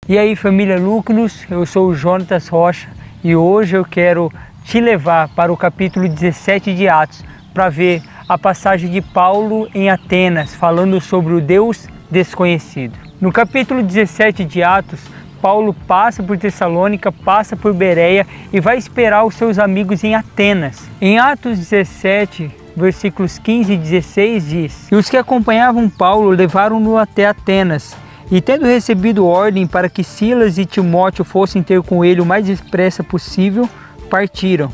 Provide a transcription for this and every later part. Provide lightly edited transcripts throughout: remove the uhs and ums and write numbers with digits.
E aí, família Núcleos, eu sou o Jonatas Rocha e hoje eu quero te levar para o capítulo 17 de Atos para ver a passagem de Paulo em Atenas, falando sobre o Deus desconhecido. No capítulo 17 de Atos, Paulo passa por Tessalônica, passa por Bereia e vai esperar os seus amigos em Atenas. Em Atos 17, versículos 15 e 16 diz: "E os que acompanhavam Paulo levaram-no até Atenas, e tendo recebido ordem para que Silas e Timóteo fossem ter com ele o mais depressa possível, partiram.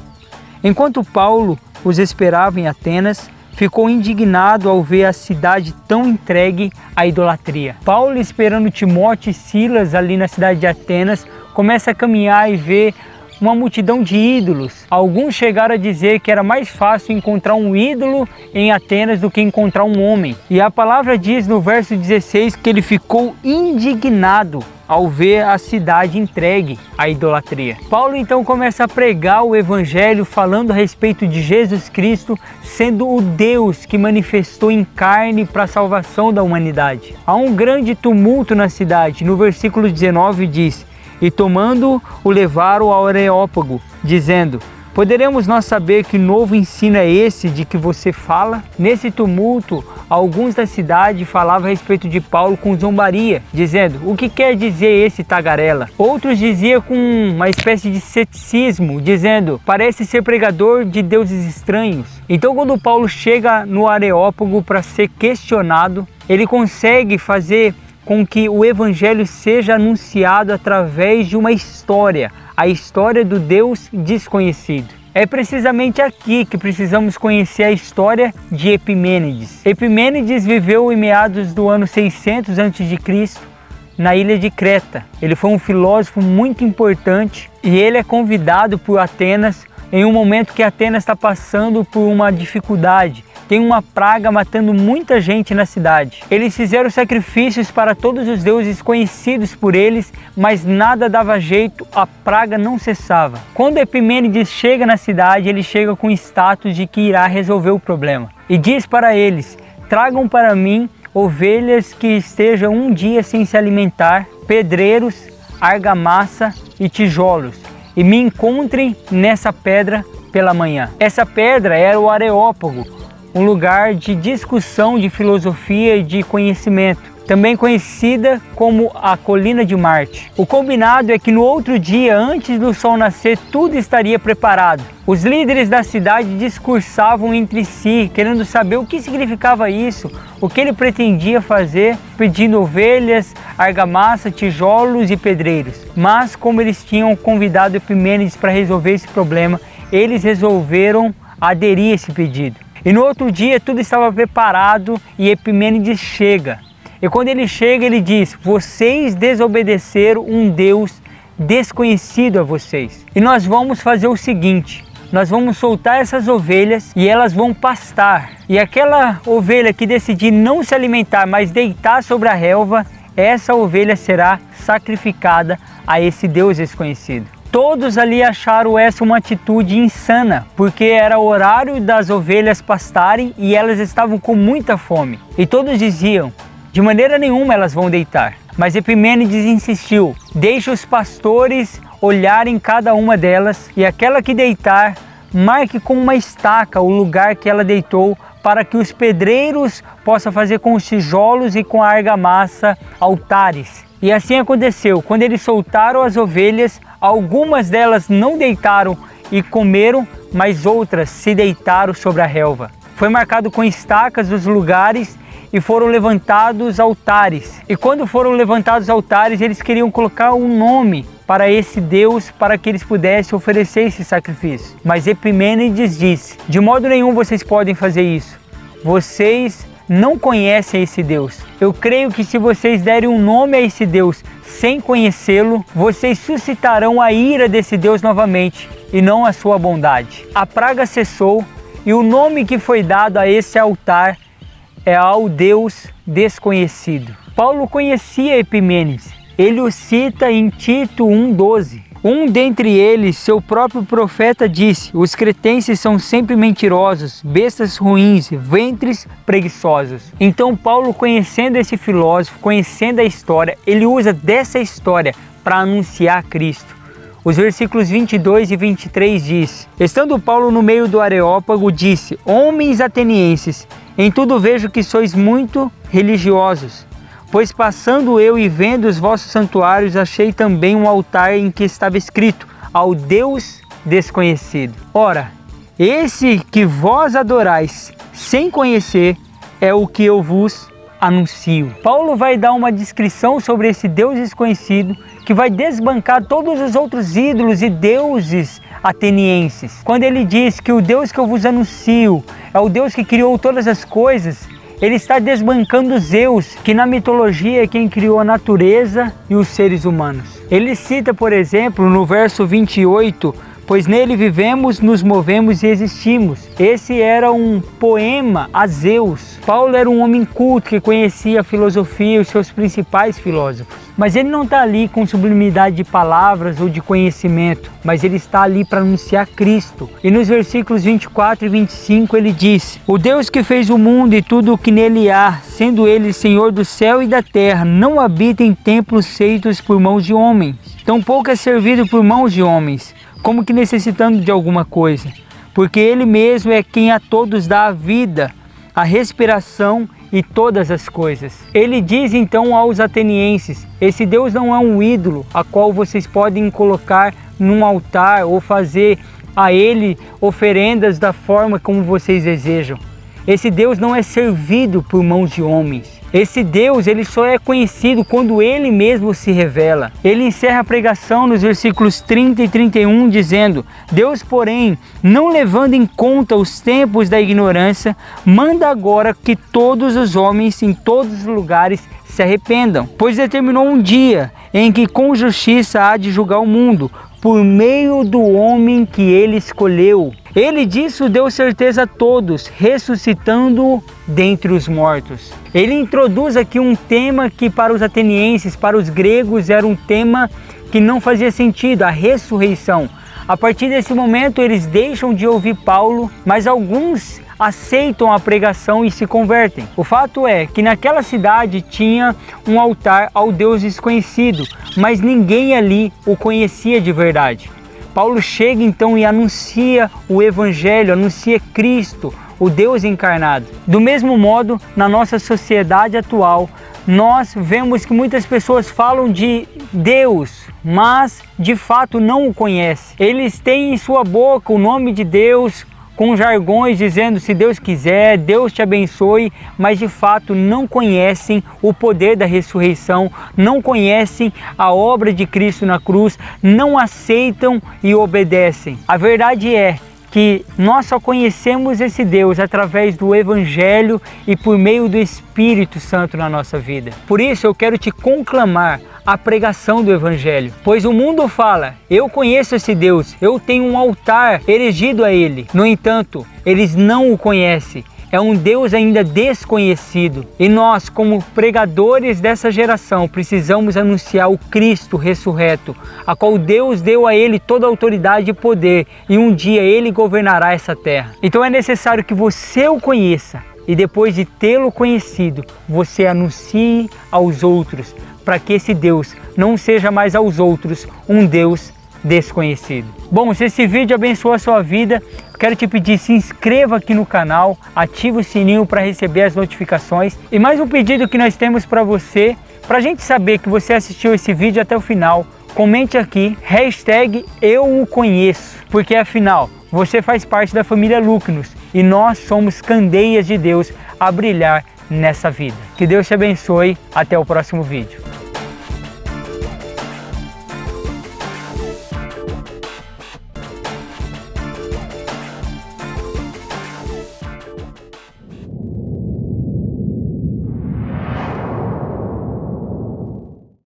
Enquanto Paulo os esperava em Atenas, ficou indignado ao ver a cidade tão entregue à idolatria. Paulo, esperando Timóteo e Silas ali na cidade de Atenas, começa a caminhar e vê uma multidão de ídolos. Alguns chegaram a dizer que era mais fácil encontrar um ídolo em Atenas do que encontrar um homem. E a palavra diz no verso 16 que ele ficou indignado ao ver a cidade entregue à idolatria. Paulo então começa a pregar o evangelho falando a respeito de Jesus Cristo sendo o Deus que manifestou em carne para a salvação da humanidade. Há um grande tumulto na cidade. No versículo 19 diz: "E tomando, o levaram ao Areópago, dizendo: Poderemos nós saber que novo ensino é esse de que você fala?" Nesse tumulto, alguns da cidade falavam a respeito de Paulo com zombaria, dizendo: "O que quer dizer esse tagarela?" Outros diziam com uma espécie de ceticismo, dizendo: "Parece ser pregador de deuses estranhos." Então, quando Paulo chega no Areópago para ser questionado, ele consegue fazer com que o evangelho seja anunciado através de uma história, a história do Deus desconhecido. É precisamente aqui que precisamos conhecer a história de Epimênides. Epimênides viveu em meados do ano 600 a.C. na ilha de Creta. Ele foi um filósofo muito importante e ele é convidado por Atenas em um momento que Atenas está passando por uma dificuldade. Tem uma praga matando muita gente na cidade. Eles fizeram sacrifícios para todos os deuses conhecidos por eles, mas nada dava jeito, a praga não cessava. Quando Epimênides chega na cidade, ele chega com o status de que irá resolver o problema. E diz para eles: "Tragam para mim ovelhas que estejam um dia sem se alimentar, pedreiros, argamassa e tijolos, e me encontrem nessa pedra pela manhã." Essa pedra era o Areópago, um lugar de discussão de filosofia e de conhecimento, também conhecida como a Colina de Marte. O combinado é que no outro dia, antes do sol nascer, tudo estaria preparado. Os líderes da cidade discursavam entre si, querendo saber o que significava isso, o que ele pretendia fazer, pedindo ovelhas, argamassa, tijolos e pedreiros. Mas como eles tinham convidado Epimênides para resolver esse problema, eles resolveram aderir a esse pedido. E no outro dia tudo estava preparado e Epimênides chega. E quando ele chega, ele diz: "Vocês desobedeceram um Deus desconhecido a vocês. E nós vamos fazer o seguinte: nós vamos soltar essas ovelhas e elas vão pastar. E aquela ovelha que decidir não se alimentar, mas deitar sobre a relva, essa ovelha será sacrificada a esse Deus desconhecido." Todos ali acharam essa uma atitude insana, porque era o horário das ovelhas pastarem e elas estavam com muita fome. E todos diziam: "De maneira nenhuma elas vão deitar." Mas Epimênides insistiu: "Deixe os pastores olharem cada uma delas, e aquela que deitar, marque com uma estaca o lugar que ela deitou, para que os pedreiros possam fazer com os tijolos e com a argamassa altares." E assim aconteceu. Quando eles soltaram as ovelhas, algumas delas não deitaram e comeram, mas outras se deitaram sobre a relva. Foi marcado com estacas os lugares e foram levantados altares. E quando foram levantados altares, eles queriam colocar um nome para esse Deus, para que eles pudessem oferecer esse sacrifício. Mas Epimênides disse: "De modo nenhum vocês podem fazer isso. Vocês não conhecem esse Deus. Eu creio que se vocês derem um nome a esse Deus sem conhecê-lo, vocês suscitarão a ira desse Deus novamente e não a sua bondade." A praga cessou e o nome que foi dado a esse altar é ao Deus desconhecido. Paulo conhecia Epimênides. Ele o cita em Tito 1,12. Um dentre eles, seu próprio profeta, disse: os cretenses são sempre mentirosos, bestas ruins, ventres preguiçosos. Então Paulo, conhecendo esse filósofo, conhecendo a história, ele usa dessa história para anunciar Cristo. Os versículos 22 e 23 diz: estando Paulo no meio do Areópago, disse: homens atenienses, em tudo vejo que sois muito religiosos. Pois passando eu e vendo os vossos santuários, achei também um altar em que estava escrito: ao Deus desconhecido. Ora, esse que vós adorais sem conhecer é o que eu vos anuncio. Paulo vai dar uma descrição sobre esse Deus desconhecido que vai desbancar todos os outros ídolos e deuses atenienses. Quando ele diz que o Deus que eu vos anuncio é o Deus que criou todas as coisas, ele está desbancando Zeus, que na mitologia é quem criou a natureza e os seres humanos. Ele cita, por exemplo, no verso 28, pois nele vivemos, nos movemos e existimos. Esse era um poema a Zeus. Paulo era um homem culto que conhecia a filosofia e os seus principais filósofos. Mas ele não está ali com sublimidade de palavras ou de conhecimento, mas ele está ali para anunciar Cristo. E nos versículos 24 e 25 ele diz: o Deus que fez o mundo e tudo o que nele há, sendo ele Senhor do céu e da terra, não habita em templos feitos por mãos de homens, tampouco é servido por mãos de homens, como que necessitando de alguma coisa, porque ele mesmo é quem a todos dá a vida, a respiração e todas as coisas. Ele diz então aos atenienses: esse Deus não é um ídolo a qual vocês podem colocar num altar ou fazer a ele oferendas da forma como vocês desejam. Esse Deus não é servido por mãos de homens. Esse Deus, ele só é conhecido quando ele mesmo se revela. Ele encerra a pregação nos versículos 30 e 31 dizendo: Deus, porém, não levando em conta os tempos da ignorância, manda agora que todos os homens em todos os lugares se arrependam, pois determinou um dia em que com justiça há de julgar o mundo, por meio do homem que ele escolheu. Ele disso deu certeza a todos, ressuscitando-o dentre os mortos. Ele introduz aqui um tema que para os atenienses, para os gregos, era um tema que não fazia sentido, a ressurreição. A partir desse momento eles deixam de ouvir Paulo, mas alguns aceitam a pregação e se convertem. O fato é que naquela cidade tinha um altar ao Deus desconhecido, mas ninguém ali o conhecia de verdade. Paulo chega então e anuncia o Evangelho, anuncia Cristo, o Deus encarnado. Do mesmo modo, na nossa sociedade atual, nós vemos que muitas pessoas falam de Deus, mas de fato não o conhecem. Eles têm em sua boca o nome de Deus, com jargões dizendo: se Deus quiser, Deus te abençoe, mas de fato não conhecem o poder da ressurreição, não conhecem a obra de Cristo na cruz, não aceitam e obedecem. A verdade é que nós só conhecemos esse Deus através do Evangelho e por meio do Espírito Santo na nossa vida. Por isso eu quero te conclamar a pregação do Evangelho, pois o mundo fala: eu conheço esse Deus, eu tenho um altar erigido a Ele. No entanto, eles não o conhecem. É um Deus ainda desconhecido. E nós, como pregadores dessa geração, precisamos anunciar o Cristo ressurreto, a qual Deus deu a Ele toda a autoridade e poder, e um dia Ele governará essa terra. Então é necessário que você o conheça, e depois de tê-lo conhecido, você anuncie aos outros, para que esse Deus não seja mais aos outros um Deus desconhecido. Bom, se esse vídeo abençoou a sua vida, quero te pedir: se inscreva aqui no canal, ative o sininho para receber as notificações. E mais um pedido que nós temos para você, para a gente saber que você assistiu esse vídeo até o final, comente aqui, #EuOConheço, porque afinal, você faz parte da família Lucnos e nós somos candeias de Deus a brilhar nessa vida. Que Deus te abençoe, até o próximo vídeo.